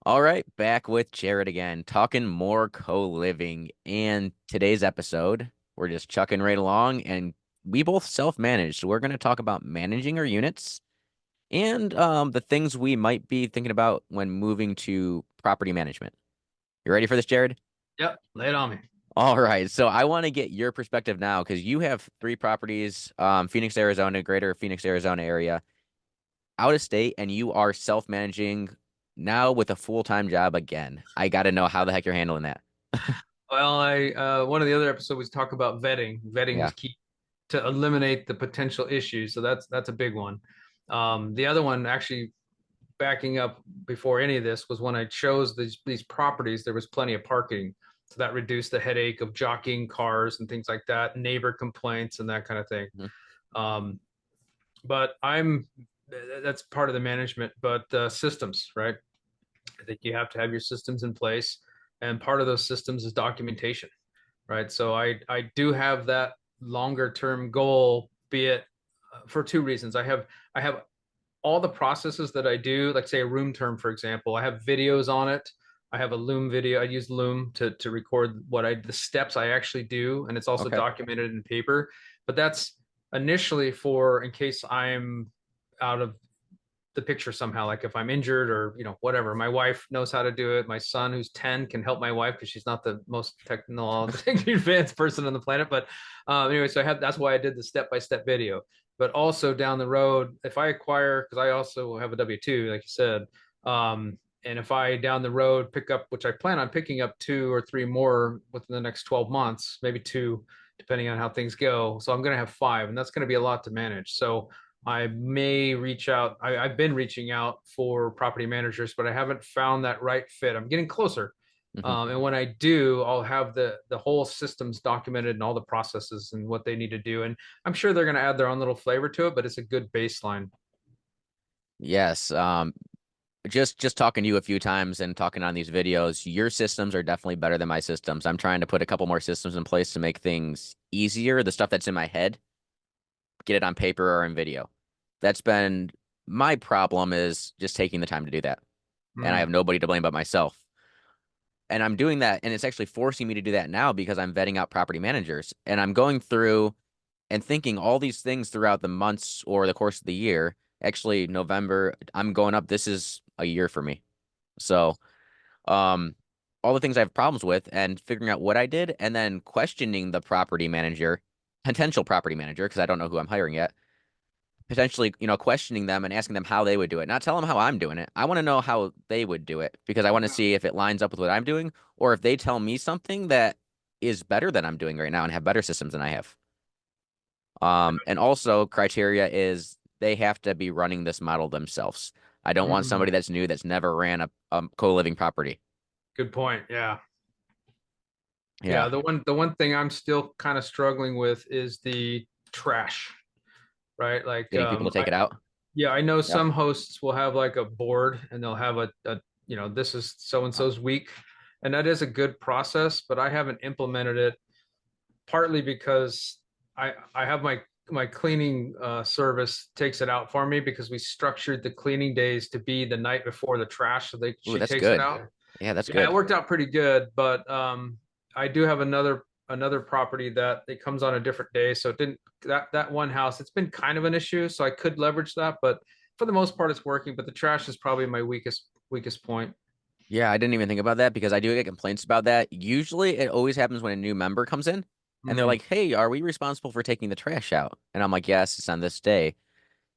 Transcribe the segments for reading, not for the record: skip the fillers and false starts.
All right, back with Jarrod again, talking more co-living. And today's episode, we're just chucking right along, and we both self-manage. So we're going to talk about managing our units and the things we might be thinking about when moving to property management. You ready for this, Jarrod? Yep, lay it on me. All right. So I want to get your perspective now because you have three properties, Phoenix, Arizona, greater Phoenix, Arizona area, out of state, and you are self-managing now with a full-time job again. I got to know how the heck you're handling that. Well, I one of the other episodes was talk about vetting. Vetting Yeah. is key to eliminate the potential issues. So that's a big one. The other one, actually, backing up before any of this, was when I chose these properties. There was plenty of parking, so that reduced the headache of jockeying cars and things like that, neighbor complaints and that kind of thing. Mhm. Um, but that's part of the management. But systems, right? I think you have to have your systems in place, and part of those systems is documentation, right? So I do have that longer term goal, be it for two reasons. I have all the processes that I do, like say a room term, for example. I have videos on it. I have a Loom video. I use Loom to record the steps I actually do, and it's also Okay. documented in paper. But that's initially for in case I'm out of the picture somehow, like if I'm injured or whatever. My wife knows how to do it. My son, who's 10, can help my wife because she's not the most technologically advanced person on the planet. But anyway, so that's why I did the step-by-step video. But also down the road, if I acquire, because I also have a W-2, like you said, and if I down the road pick up, which I plan on picking up two or three more within the next 12 months, maybe two, depending on how things go. So I'm going to have five, and that's going to be a lot to manage. So I may reach out. I've been reaching out for property managers, but I haven't found that right fit. I'm getting closer. Hmm. And when I do, I'll have the whole systems documented and all the processes and what they need to do. And I'm sure they're going to add their own little flavor to it, but it's a good baseline. Yes. Just talking to you a few times and talking on these videos, your systems are definitely better than my systems. I'm trying to put a couple more systems in place to make things easier. The stuff that's in my head, get it on paper or in video. That's been my problem is just taking the time to do that. And I have Mm. nobody to blame but myself. And I'm doing that, and it's actually forcing me to do that now because I'm vetting out property managers. And I'm going through and thinking all these things throughout the months or the course of the year. Actually, November, I'm going up. This is a year for me. So, um, all the things I have problems with and figuring out what I did and then questioning the property manager, potential property manager, because I don't know who I'm hiring yet, potentially, questioning them and asking them how they would do it. Not tell them how I'm doing it. I want to know how they would do it because I want to see if it lines up with what I'm doing or if they tell me something that is better than I'm doing right now and have better systems than I have. And also criteria is they have to be running this model themselves. I don't want Mm. somebody that's new that's never ran a co-living property. Good point. Yeah. Yeah. Yeah. The one thing I'm still kind of struggling with is the trash, right? Like, Getting people to take it out. yeah, I know Yep. some hosts will have like a board and they'll have this is so and so's week. And that is a good process, but I haven't implemented it partly because I have my cleaning service takes it out for me because we structured the cleaning days to be the night before the trash, so Ooh, she that's takes it good. out. Yeah, that's Yeah, it good. worked out pretty good, but I do have another property that it comes on a different day, so it didn't that one house. It's been kind of an issue, so I could leverage that, but for the most part, it's working. But the trash is probably my weakest point. Yeah, I didn't even think about that because I do get complaints about that. Usually it always happens when a new member comes in and they're Mm, like, "Hey, are we responsible for taking the trash out?" And I'm like, "Yes, it's on this day."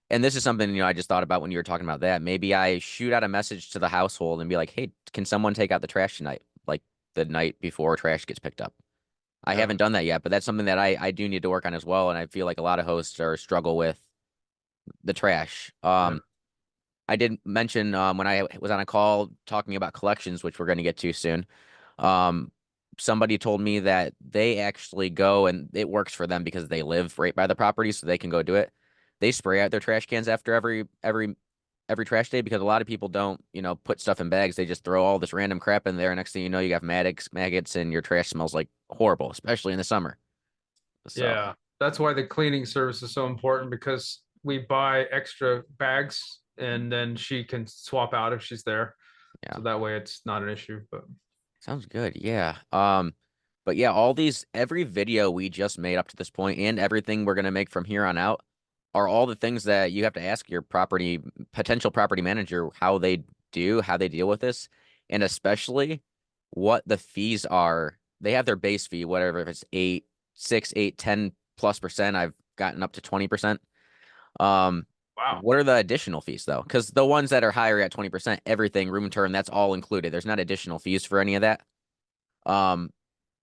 And this is something, I just thought about when you were talking about that. Maybe I shoot out a message to the household and be like, "Hey, can someone take out the trash tonight?" Like the night before trash gets picked up. I yeah, haven't done that yet, but that's something that I do need to work on as well. And I feel like a lot of hosts are struggle with the trash. yeah, I did mention when I was on a call talking about collections, which we're going to get to soon. Um, Somebody told me that they actually go and it works for them because they live right by the property, so they can go do it. They spray out their trash cans after every trash day because a lot of people don't, put stuff in bags. They just throw all this random crap in there. Next thing you know, you have maggots, and your trash smells like horrible, especially in the summer. So, yeah. That's why the cleaning service is so important because we buy extra bags and then she can swap out if she's there. Yeah. So that way it's not an issue. But Sounds good. Yeah. But yeah, every video we just made up to this point and everything we're gonna make from here on out are all the things that you have to ask your potential property manager how they deal with this, and especially what the fees are. They have their base fee, whatever, if it's 6, 8, 10+%. I've gotten up to 20%. Um, wow. what are the additional fees though? Because the ones that are higher at 20%, everything, room and turn, that's all included. There's not additional fees for any of that. Um,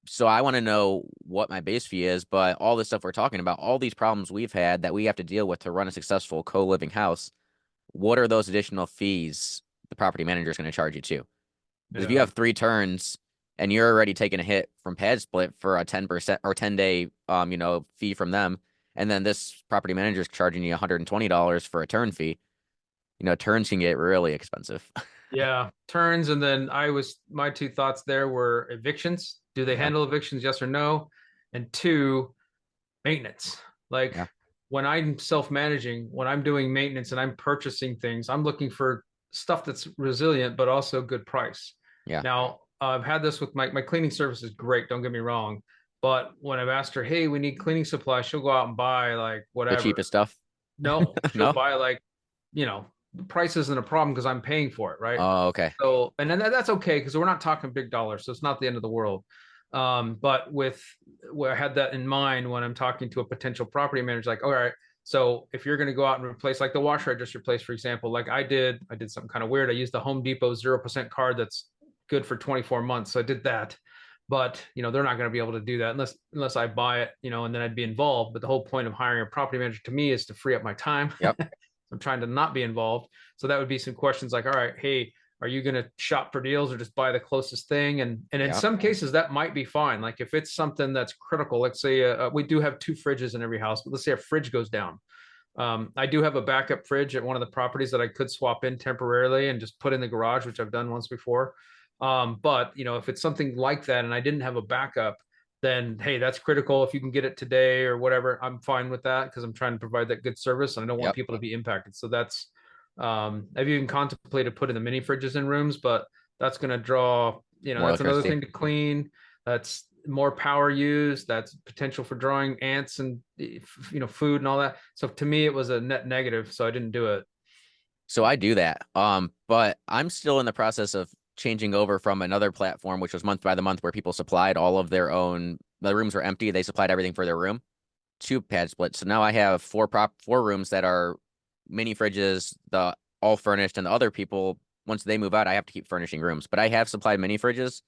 so I want to know what my base fee is, but all this stuff we're talking about, all these problems we've had that we have to deal with to run a successful co-living house, what are those additional fees the property manager is going to charge you to? Because if you Yeah. have 3 turns and you're already taking a hit from pad split for a 10% or 10-day fee from them, and then this property manager is charging you $120 for a turn fee, turns can get really expensive. Yeah, turns, and then my two thoughts there were evictions. Do they Yeah, handle evictions, yes or no? And two, maintenance. Like yeah, when I'm self-managing, when I'm doing maintenance and I'm purchasing things, I'm looking for stuff that's resilient but also good price. yeah. Now, I've had this with my cleaning service is great, don't get me wrong. But when I've asked her, hey, we need cleaning supplies, she'll go out and buy like The whatever. cheapest stuff. No, she'll No? buy like, the price isn't a problem because I'm paying for it, right? Oh, okay. So, and then that's okay because we're not talking big dollars, so it's not the end of the world. But with where I had that in mind when I'm talking to a potential property manager, like, all right, so if you're going to go out and replace, like the washer I just replaced, for example, like I did something kind of weird. I used the Home Depot 0% card that's good for 24 months, so I did that. But they're not going to be able to do that unless I buy it, and then I'd be involved. But the whole point of hiring a property manager to me is to free up my time. Yep, I'm trying to not be involved. So that would be some questions like, all right, hey, are you going to shop for deals or just buy the closest thing? And in yep, some cases that might be fine. Like if it's something that's critical, let's say we do have 2 fridges in every house, but let's say a fridge goes down. I do have a backup fridge at one of the properties that I could swap in temporarily and just put in the garage, which I've done once before. But if it's something like that and I didn't have a backup, then hey, that's critical. If you can get it today or whatever, I'm fine with that because I'm trying to provide that good service and I don't want yep. people to be impacted. So that's I've even contemplated putting the mini fridges in rooms, but that's going to draw, More that's another electricity. thing to clean. That's more power used. That's potential for drawing ants and food and all that. So to me, it was a net negative. So I didn't do it. So I do that. But I'm still in the process of changing over from another platform, which was month by the month, where people supplied all of their own. The rooms were empty. They supplied everything for their room to pad split. So now I have four rooms that are mini fridges, the all furnished, and the other people, once they move out, I have to keep furnishing rooms. But I have supplied mini fridges,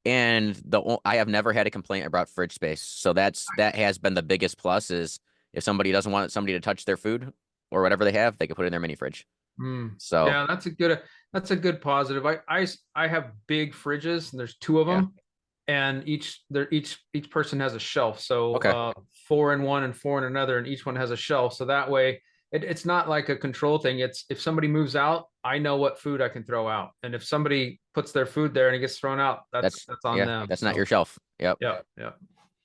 and I have never had a complaint about fridge space. So that has been the biggest plus is if somebody doesn't want somebody to touch their food or whatever they have, they can put it in their mini fridge. Mm. So Yeah, that's a good positive. I have big fridges and there's two of yeah. them, and each person has a shelf. So Okay. four in one and four in another, and each one has a shelf. So that way it's not like a control thing. It's if somebody moves out, I know what food I can throw out. And if somebody puts their food there and it gets thrown out, That's that's on yeah, them. that's not your So shelf. Yep. yeah, yeah.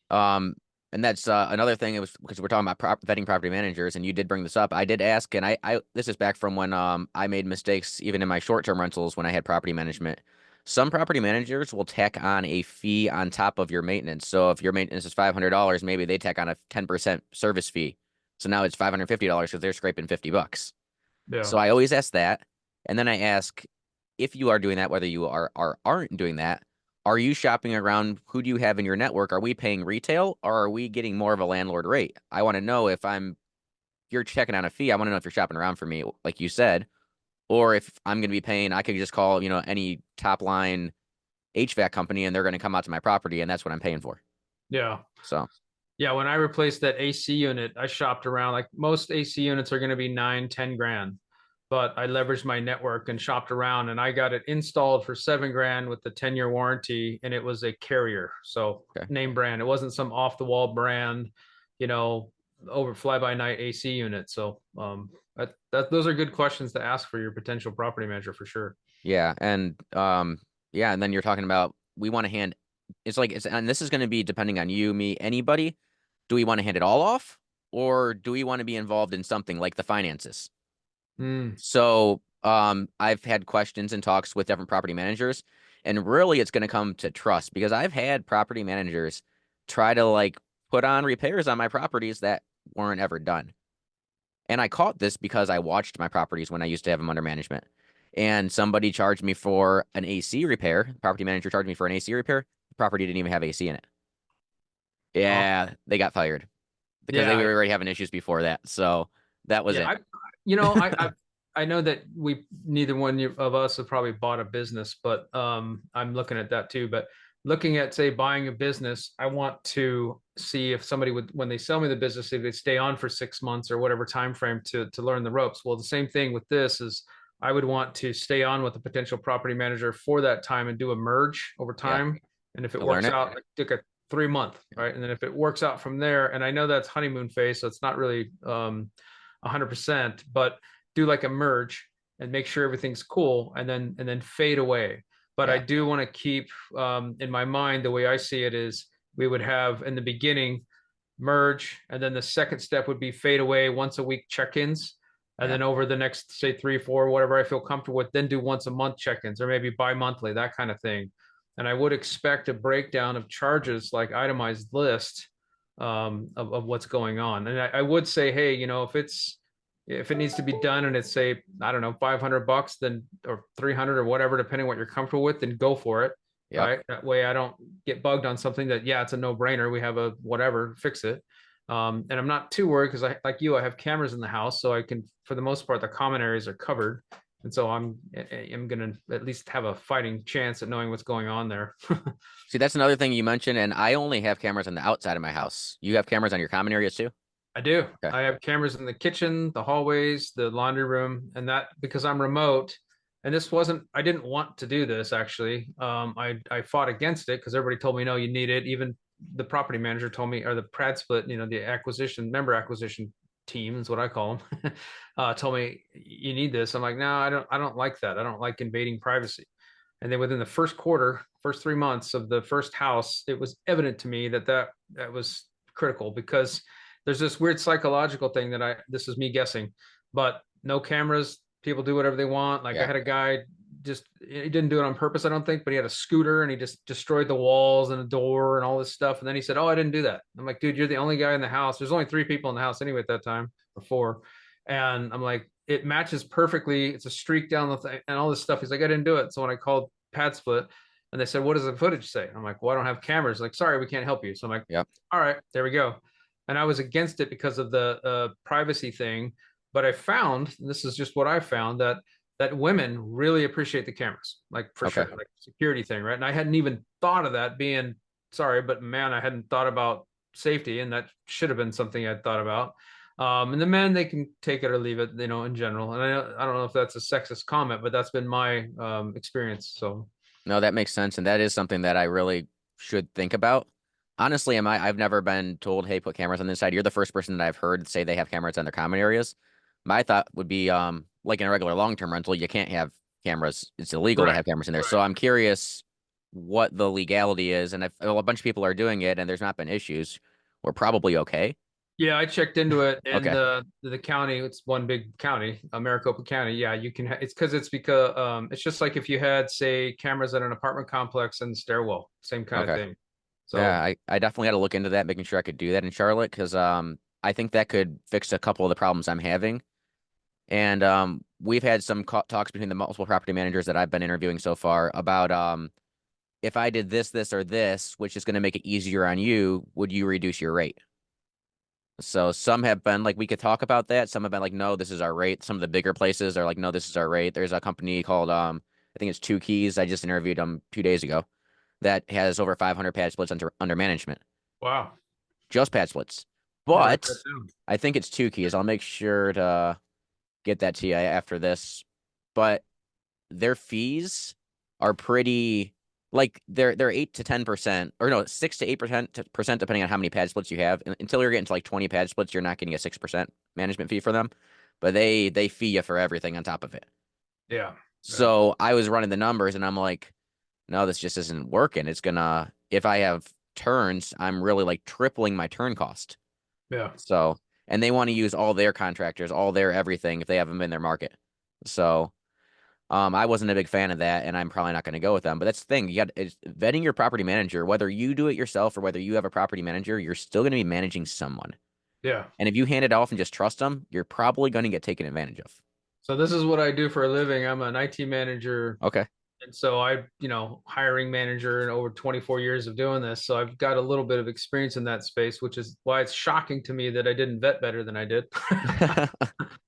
Um, and that's another thing. It was because we're talking about vetting property managers, and you did bring this up. I did ask, and I this is back from when I made mistakes even in my short-term rentals when I had property management. Some property managers will tack on a fee on top of your maintenance. So if your maintenance is $500, maybe they tack on a 10% service fee. So now it's $550 because they're scraping $50. Yeah. So I always ask that. And then I ask if you are doing that, whether you aren't doing that, are you shopping around? Who do you have in your network? Are we paying retail or are we getting more of a landlord rate? I want to know if you're checking on a fee, I want to know if you're shopping around for me, like you said, or if I'm going to be paying, I could just call, any top line HVAC company and they're going to come out to my property and that's what I'm paying for. Yeah. So, Yeah, when I replaced that AC unit, I shopped around. Like most AC units are going to be 9, 10 grand, but I leveraged my network and shopped around, and I got it installed for 7 grand with the 10-year warranty, and it was a Carrier, so okay. name brand. It wasn't some off the wall brand, you know, over fly by night AC unit. So those are good questions to ask for your potential property manager for sure. Yeah. Yeah. And then you're talking about we want to hand, and this is going to be depending on you, me, anybody. Do we want to hand it all off or do we want to be involved in something like the finances? Mm, So I've had questions and talks with different property managers, and really it's going to come to trust because I've had property managers try to like put on repairs on my properties that weren't ever done. And I caught this because I watched my properties when I used to have them under management. And somebody charged me for an AC repair. The property manager charged me for an AC repair. The property didn't even have AC in it. Oh, Yeah, they got fired because they yeah, were already having issues before that. So that was yeah. it. You know, I know that we neither one of us have probably bought a business, but I'm looking at that too. But looking at say buying a business, I want to see if somebody would when they sell me the business, if they stay on for 6 months or whatever time frame to learn the ropes. Well, the same thing with this is I would want to stay on with a potential property manager for that time and do a merge over Yeah, time. And if it to learn works it. out, like, take a 3 month, right? And then if it works out from there, and I know that's honeymoon phase, so it's not really 100%, but do like a merge and make sure everything's cool, and then fade away. But I Yeah, do want to keep in my mind the way I see it is we would have in the beginning merge, and then the second step would be fade away once a week check-ins, and yeah, then over the next say 3 4 whatever I feel comfortable with, then do once a month check-ins or maybe bi-monthly, that kind of thing. And I would expect a breakdown of charges like itemized list of what's going on. And I would say, hey, you know, if it needs to be done and it's say I don't know $500 then or 300 or whatever depending what you're comfortable with, then go for it, yep. right? That way I don't get bugged on something that yeah it's a no-brainer, we have a whatever, fix it. And I'm not too worried because I like you I have cameras in the house, so I can for the most part the common areas are covered, and so I'm gonna at least have a fighting chance at knowing what's going on there. See, that's another thing you mentioned, and I only have cameras on the outside of my house. You have cameras on your common areas too? I do. Okay. I have cameras in the kitchen, the hallways, the laundry room, and that because I'm remote. And this wasn't, I didn't want to do this actually. I fought against it because everybody told me, no, you need it. Even the property manager told me, or the padsplit, you know, the acquisition, member acquisition team is what I call them, told me you need this. I'm like, no, I don't like that. I don't like invading privacy. And then within the first quarter, first 3 months of the first house, it was evident to me that that was critical because there's this weird psychological thing that this is me guessing, but no cameras, people do whatever they want. Like I Yeah. had a guy just he didn't do it on purpose, I don't think, but he had a scooter and he just destroyed the walls and the door and all this stuff. And then he said, "Oh, I didn't do that." I'm like, "Dude, you're the only guy in the house. There's only 3 people in the house anyway at that time, or four." And I'm like, it matches perfectly. It's a streak down the thing and all this stuff. He's like, "I didn't do it." So when I called Pad Split and they said, "What does the footage say?" I'm like, "Well, I don't have cameras." Like, "Sorry, we can't help you." So I'm like, Yep. "All right, there we go." And I was against it because of the privacy thing. But I found, and this is just what I found, that women really appreciate the cameras, like for Okay. sure, like security thing, right? And I hadn't even thought of that being sorry, but man, I hadn't thought about safety, and that should have been something I'd thought about. And the men, they can take it or leave it, you know, in general. And I don't know if that's a sexist comment, but that's been my experience. So No, that makes sense, and that is something that I really should think about. Honestly, I've never been told, "Hey, put cameras on this side." You're the first person that I've heard say they have cameras on their common areas. My thought would be, like in a regular long-term rental, you can't have cameras. It's illegal to right, have cameras in there. So right. I'm curious what the legality is, and if well, a bunch of people are doing it and there's not been issues, we're probably okay. Yeah, I checked into it, and Okay. the county. It's one big county, Maricopa County. Yeah, you can. It's because it's just like if you had say cameras at an apartment complex and the stairwell, same kind of Okay. thing. Yeah, So I definitely got to look into that, making sure I could do that in Charlotte, because I think that could fix a couple of the problems I'm having. And we've had some talks between the multiple property managers that I've been interviewing so far about if I did this, this, or this, which is going to make it easier on you, would you reduce your rate? So some have been like, we could talk about that. Some have been like, no, this is our rate. Some of the bigger places are like, no, this is our rate. There's a company called I think it's Two Keys. I just interviewed them 2 days ago that has over 500 pad splits under management, wow, just pad splits. I'll write that But down. I think it's Two Keys. I'll make sure to get that to you after this. But their fees are pretty like they're 8 to 10%, or no, 6 to 8% depending on how many pad splits you have. Until you're getting to like 20 pad splits, you're not getting a 6% management fee for them. But they fee you for everything on top of it. Yeah, yeah, So I was running the numbers and I'm like, no, this just isn't working. It's gonna if I have turns, I'm really like tripling my turn cost. yeah. So and they want to use all their contractors, all their everything if they have them in their market. So I wasn't a big fan of that, and I'm probably not going to go with them. But that's the thing. You got it's vetting your property manager, whether you do it yourself or whether you have a property manager, you're still going to be managing someone. Yeah. And if you hand it off and just trust them, you're probably going to get taken advantage of. So this is what I do for a living. I'm an IT manager. Okay. And so hiring manager and over 24 years of doing this. So I've got a little bit of experience in that space, which is why it's shocking to me that I didn't vet better than I did.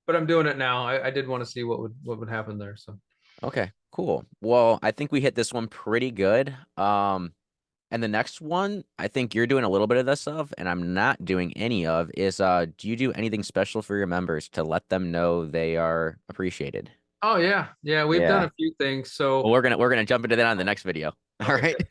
But I'm doing it now. I did want to see what would happen there. So Okay, cool. Well, I think we hit this one pretty good. And the next one, I think you're doing a little bit of this of, and I'm not doing any of, is do you do anything special for your members to let them know they are appreciated? oh yeah. Yeah, we've done Yeah. a few things. Well, So we're gonna jump into that on the next video. All okay, right. good.